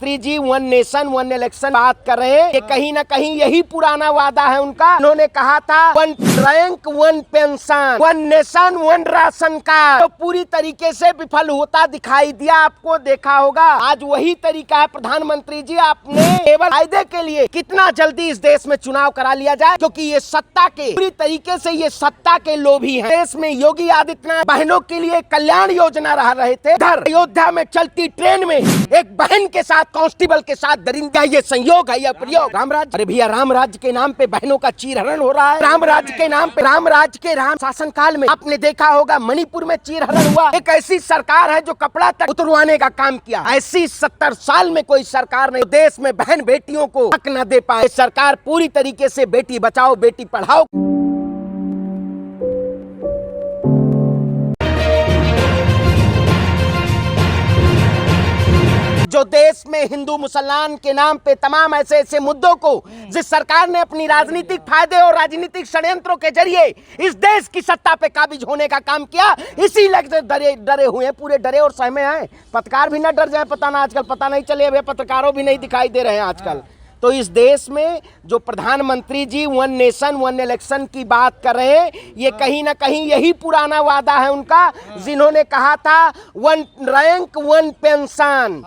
श्री जी one nation one election बात कर रहे हैं। ये कहीं ना कहीं यही पुराना वादा है उनका। उन्होंने कहा था one rank one pension, one nation one ration card, तो पूरी तरीके से विफल होता दिखाई दिया। आपको देखा होगा आज वही तरीका है। प्रधानमंत्री जी आपने केवल फायदे के लिए कितना जल्दी इस देश में चुनाव करा लिया जाए, क्योंकि ये सत्ता के पूरी तरीके से ये सत्ता के लोभी हैं। देश में योगी आदित्यनाथ बहनों के लिए कल्याण योजना रह रहे थे, इधर अयोध्या में चलती ट्रेन में एक बहन के साथ कांस्टेबल के साथ दरिंदा। ये संयोग है या प्रयोग? रामराज, अरे भैया रामराज के नाम पे बहनों का चीरहरण हो रहा है। रामराज के नाम पे, रामराज के राम शासन काल में आपने देखा होगा मणिपुर में चीरहरण हुआ। एक ऐसी सरकार है जो कपड़ा तक उतरवाने का काम किया। ऐसी 70 साल में कोई सरकार नहीं देश में बहन बेटियों को हक न दे पाए। सरकार पूरी तरीके से बेटी बचाओ बेटी पढ़ाओ। जो देश में हिंदू मुसलमान के नाम पे तमाम ऐसे ऐसे मुद्दों को जिस सरकार ने अपनी राजनीतिक फायदे और राजनीतिक षड्यंत्रों के जरिए इस देश की सत्ता पे काबिज होने का काम किया, इसी लक्ष्य डरे हुए हैं, पूरे डरे और सहमे हैं। पत्रकार भी ना डर जाए, पता ना आजकल पता नहीं चले, अभी पत्रकारों भी नहीं दिखाई दे रहे हैं आजकल। तो इस देश में जो प्रधानमंत्री जी वन नेशन वन इलेक्शन की बात कर रहे हैं, ये कहीं ना कहीं यही पुराना वादा है उनका, जिन्होंने कहा था one rank one pension,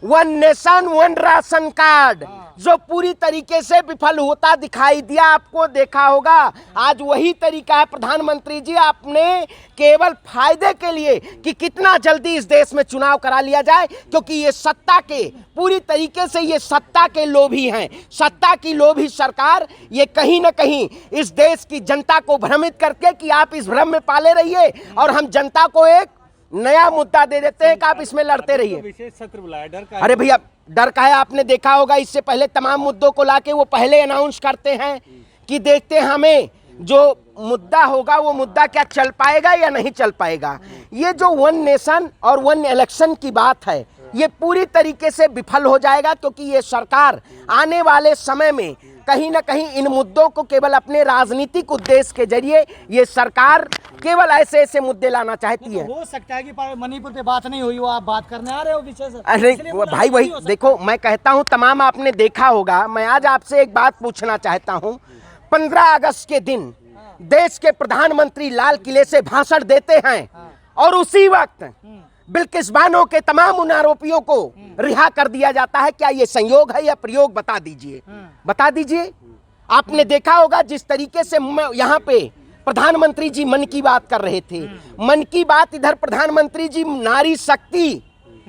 one nation one ration card, जो पूरी तरीके से विफल होता दिखाई दिया। आपको देखा होगा आज वही तरीका है। प्रधानमंत्री जी आपने केवल फायदे के लिए कि कितना जल्दी इस देश में चुनाव करा लिया जाए, क्योंकि ये सत्ता के पूरी तरीके से ये सत्ता के लोभी हैं। सत्ता की लोभी सरकार ये कहीं ना कहीं इस देश की जनता को भ्रमित करके कि आप इस भ्रम में पाले रहिए और हम जनता को एक नया मुद्दा दे देते हैं कि आप इसमें लड़ते रहिए। विशेष सत्र बुलाया, डर का है? अरे भैया डर का है, आपने देखा होगा इससे पहले तमाम मुद्दों को लाके वो पहले अनाउंस करते हैं कि देखते हैं हमें जो मुद्दा होगा वो मुद्दा क्या चल पाएगा या नहीं चल पाएगा। ये जो वन नेशन और वन इलेक्शन की बात है ये पूरी तरीके से विफल हो जाएगा, क्योंकि ये सरकार आने वाले समय में कहीं ना कहीं इन मुद्दों को केवल अपने राजनीतिक उद्देश्य के जरिए ये सरकार केवल ऐसे ऐसे मुद्दे लाना चाहती है। हो सकता है कि मणिपुर पे बात नहीं हुई, वो आप बात करने आ रहे हो विशेष। अरे भाई वही देखो, मैं कहता हूँ तमाम आपने देखा होगा। मैं आज आपसे एक बात पूछना चाहता हूँ, 15 अगस्त के दिन देश के प्रधानमंत्री लाल किले से भाषण देते हैं और उसी वक्त बिल्किस बानो के तमाम उन आरोपियों को रिहा कर दिया जाता है। क्या ये संयोग है या प्रयोग? बता दीजिए, बता दीजिए। आपने देखा होगा जिस तरीके से यहाँ पे प्रधानमंत्री जी मन की बात कर रहे थे, मन की बात इधर प्रधानमंत्री जी नारी शक्ति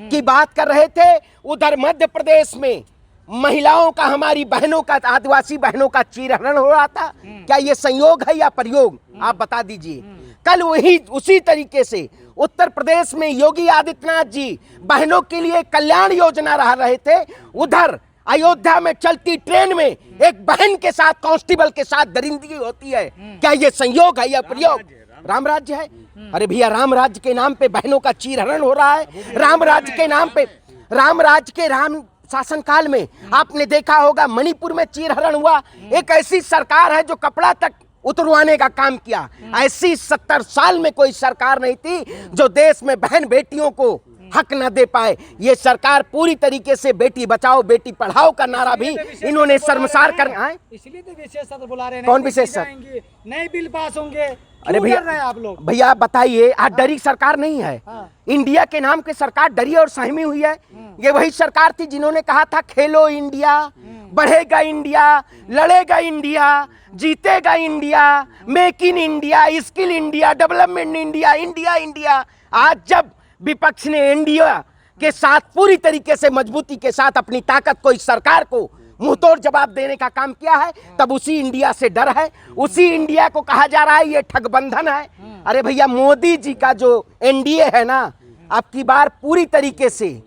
की बात कर रहे थे, उधर मध्य प्रदेश में महिलाओं का, हमारी बहनों का, आदिवासी बहनों का चीरहरण हो रहा था। क्या ये संयोग है या प्रयोग? आप बता दीजिए। कल वही उसी तरीके से उत्तर प्रदेश में योगी आदित्यनाथ जी बहनों के लिए कल्याण योजना रह रहे थे, उधर अयोध्या में चलती ट्रेन में एक बहन के साथ कांस्टेबल के साथ दरिंदगी होती है। क्या ये संयोग है या प्रयोग? रामराज्य है। अरे भैया रामराज्य के नाम पे बहनों का चीरहरण हो रहा है। रामराज्य के नाम पे, रामराज्य के राम शासन काल में आपने देखा होगा मणिपुर में चीरहरण हुआ। एक ऐसी सरकार है जो कपड़ा तक उतरवाने का काम किया। ऐसी 70 साल में कोई सरकार नहीं थी जो देश में बहन बेटियों को हक न दे पाए। ये सरकार पूरी तरीके से बेटी बचाओ बेटी पढ़ाओ का नारा भी इन्होंने शर्मसार कर, इसलिए तो विशेष सत्र बुला रहे हैं। कौन विशेष सत्र? नए बिल पास होंगे। अरे भैया आप लोग भैया बताइए, आज डरी सरकार नहीं है। इंडिया के नाम की सरकार डरी और सहमी हुई है। ये वही सरकार थी जिन्होंने कहा था खेलो इंडिया, बढ़ेगा इंडिया, लड़ेगा इंडिया, जीतेगा India, make in India, skill India, development India, India India. आज जब विपक्ष ने इंडिया के साथ पूरी तरीके से मजबूती के साथ अपनी ताकत को इस सरकार को मुंहतोड़ जवाब देने का काम किया है, तब उसी इंडिया से डर है। उसी इंडिया को कहा जा रहा है ये ठगबंधन है। अरे भैया मोदी जी का जो एनडीए है ना, अब की बार पूरी तरीके से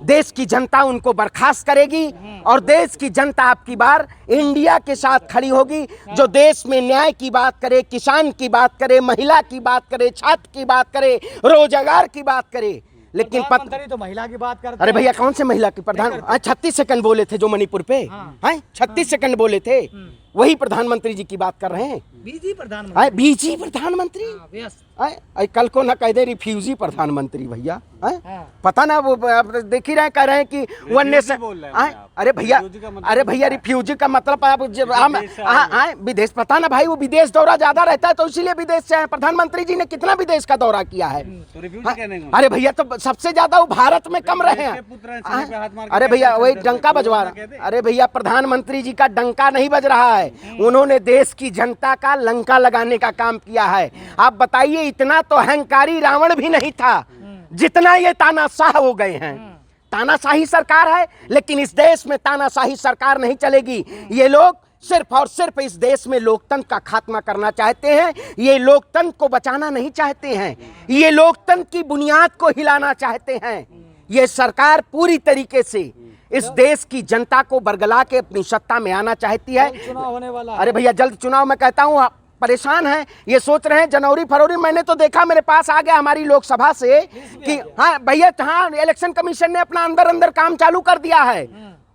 देश की जनता उनको बर्खास्त करेगी और देश की जनता आपकी बार इंडिया के साथ खड़ी होगी, जो देश में न्याय की बात करे, किसान की बात करे, महिला की बात करे, छात्र की बात करे, रोजगार की बात करे। लेकिन तो महिला की बात करते। अरे भैया कौन से महिला की? प्रधान 36 सेकंड बोले थे जो मणिपुर पे हैं, 36 सेकंड बोले थे, वही प्रधानमंत्री जी की बात कर रहे हैं। बीजी प्रधानमंत्री, बीजी प्रधानमंत्री, कल को ना कह दे रिफ्यूजी प्रधानमंत्री। भैया पता ना वो आप देख ही रहे, कह रहे हैं कि वन नेशन। अरे भैया रिफ्यूजी का मतलब आप जब हम विदेश, पता ना भाई, वो विदेश दौरा ज्यादा रहता है तो इसीलिए विदेश से आए। प्रधानमंत्री जी ने कितना विदेश का दौरा किया है? अरे भैया तो सबसे ज्यादा वो भारत में कम रहे हैं। अरे भैया वही डंका बजवा रहा। अरे भैया प्रधानमंत्री जी का डंका नहीं बज रहा है, उन्होंने देश की जनता का लंका लगाने का काम किया है। आप बताइए, इतना तो अहंकारी रावण भी नहीं था जितना ये तानाशाह हो गए हैं। तानाशाही सरकार है, लेकिन इस देश में तानाशाही सरकार नहीं चलेगी। ये लोग सिर्फ और सिर्फ इस देश में लोकतंत्र का खात्मा करना चाहते हैं। ये लोकतंत्र को बचाना नहीं चाहते हैं, ये लोकतंत्र की बुनियाद को हिलाना चाहते हैं। ये सरकार पूरी तरीके से इस देश की जनता को बरगला के अपनी सत्ता में आना चाहती है। चुनाव होने वाला है। अरे भैया जल्द चुनाव, मैं कहता हूँ परेशान हैं, ये सोच रहे हैं जनवरी फरवरी। मैंने तो देखा, मेरे पास आ गया हमारी लोकसभा से कि हाँ भैया, हाँ इलेक्शन कमीशन ने अपना अंदर काम चालू कर दिया है।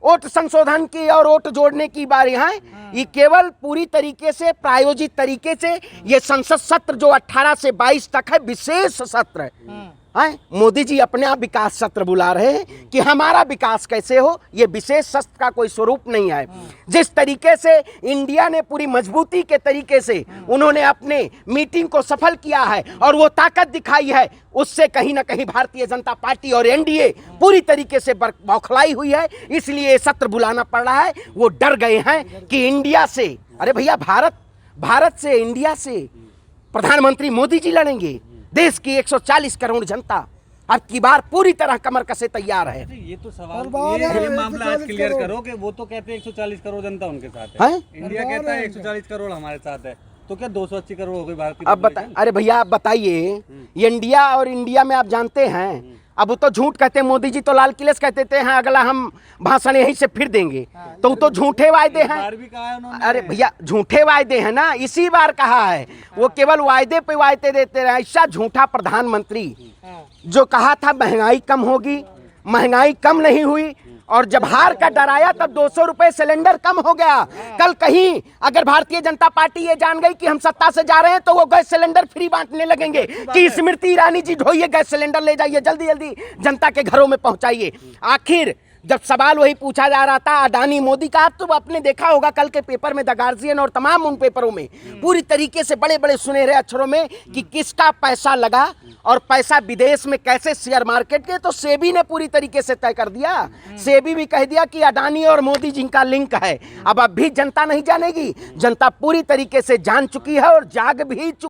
वोट संशोधन की और वोट जोड़ने की बारी है। ये केवल पूरी तरीके से प्रायोजित तरीके से ये संसद सत्र जो 18 से 22 तक है, विशेष सत्र है। मोदी जी अपने आप विकास सत्र बुला रहे हैं कि हमारा विकास कैसे हो। ये विशेष सत्र का कोई स्वरूप नहीं है। जिस तरीके से इंडिया ने पूरी मजबूती के तरीके से उन्होंने अपने मीटिंग को सफल किया है और वो ताकत दिखाई है, उससे कहीं ना कहीं भारतीय जनता पार्टी और एनडीए पूरी तरीके से बौखलाई हुई है। इसलिए ये सत्र बुलाना पड़ रहा है। वो डर गए हैं कि इंडिया से, अरे भैया भारत से, इंडिया से प्रधानमंत्री मोदी जी लड़ेंगे। देश की 140 करोड़ जनता अब की बार पूरी तरह कमर कसे तैयार है। ये तो सवाल, ये मामला आज क्लियर करो कि वो तो कहते हैं 140 करोड़ जनता उनके साथ है। इंडिया कहता है 140 करोड़ हमारे साथ है, तो क्या 280 करोड़ हो गई भारत की? अब अरे भैया आप बताइए, ये इंडिया और इंडिया में आप जानते हैं, अब वो तो झूठ कहते हैं। मोदी जी तो लाल किले से कहते थे हैं अगला हम भाषण यहीं से फिर देंगे, तो झूठे वायदे हैं। भी कहा है उन्होंने। अरे भैया झूठे वायदे हैं ना, इसी बार कहा है। वो केवल वायदे पे वायदे देते रहे। ऐसा झूठा प्रधानमंत्री जो कहा था महंगाई कम होगी, महंगाई कम नहीं हुई, और जब हार का डराया तब 200 रुपए सिलेंडर कम हो गया। कल कहीं अगर भारतीय जनता पार्टी ये जान गई कि हम सत्ता से जा रहे हैं तो वो गैस सिलेंडर फ्री बांटने लगेंगे कि स्मृति ईरानी जी ढोइए गैस सिलेंडर ले जाइए, जल्दी जल्दी जनता के घरों में पहुंचाइए। आखिर जब सवाल वही पूछा जा रहा था अडानी मोदी का, तो आपने देखा होगा कल के पेपर में, द गार्जियन और तमाम उन पेपरों में पूरी तरीके से बड़े बड़े सुनहरे अक्षरों में कि किसका पैसा लगा और पैसा विदेश में कैसे, शेयर मार्केट के। तो सेबी ने पूरी तरीके से तय कर दिया। सेबी भी कह दिया कि अडानी और मोदी जी का लिंक है। अब भी जनता नहीं जानेगी, जनता पूरी तरीके से जान चुकी है और जाग भी चुकी